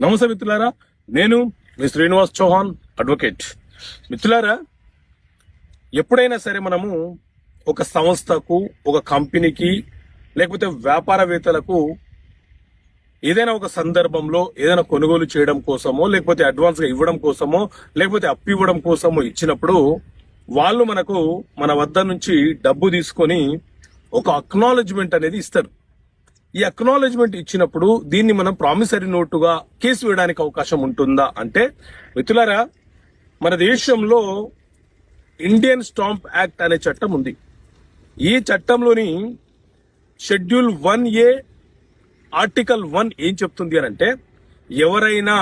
నమస్తే మిత్రులారా, నేను మీ శ్రీనివాస్ చౌహాన్ అడ్వకేట్. మిత్రులారా, ఎప్పుడైనా సరే మనము ఒక సంస్థకు, ఒక కంపెనీకి, లేకపోతే వ్యాపారవేత్తలకు ఏదైనా ఒక సందర్భంలో ఏదైనా కొనుగోలు చేయడం కోసమో, లేకపోతే అడ్వాన్స్ గా ఇవ్వడం కోసమో, లేకపోతే అప్పు ఇవ్వడం కోసమో ఇచ్చినప్పుడు వాళ్ళు మనకు మన వద్ద నుంచి డబ్బు తీసుకొని ఒక అక్నాలెడ్జ్మెంట్ అనేది ఇస్తారు. ఈ అక్నాలెడ్జ్మెంట్ ఇచ్చినప్పుడు దీన్ని మనం ప్రామిసరీ నోటుగా కేసు వేయడానికి అవకాశం ఉంటుందా అంటే, మిత్రులారా, మన దేశంలో ఇండియన్ స్టాంప్ యాక్ట్ అనే చట్టం ఉంది. ఈ చట్టంలోని షెడ్యూల్ 1A ఆర్టికల్ 1 ఏం చెప్తుంది అని అంటే, ఎవరైనా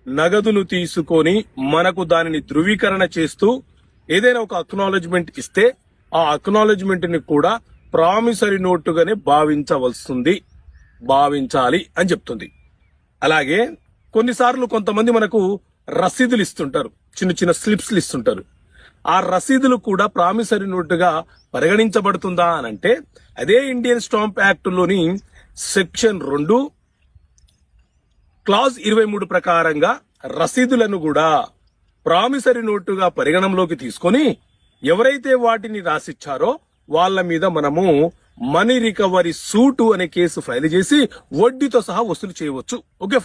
నగదును తీసుకొని మనకు దానిని ధృవీకరణ చేస్తూ ఏదైనా ఒక అక్నాలెడ్జ్మెంట్ ఇస్తే ఆ అక్నాలెడ్జ్మెంట్ ని కూడా ప్రామిసరీ నోటుగానే భావించాలి అని చెప్తుంది. అలాగే కొన్నిసార్లు కొంతమంది మనకు రసీదులు ఇస్తుంటారు, చిన్న చిన్న స్లిప్స్లు ఇస్తుంటారు. ఆ రసీదులు కూడా ప్రామిసరీ నోటుగా పరిగణించబడుతుందా అని అంటే, అదే ఇండియన్ స్టాంప్ యాక్ట్ లోని సెక్షన్ 2 క్లాజ్ 23 ప్రకారంగా రసీదులను కూడా ప్రామిసరీ నోటుగా పరిగణంలోకి తీసుకొని ఎవరైతే వాటిని రాసిచ్చారో వాళ్ళ మీద మనము మనీ రికవరీ సూటు అనే కేసు ఫైల్ చేసి వడ్డీతో సహా వసూలు చేయవచ్చు. ఓకే.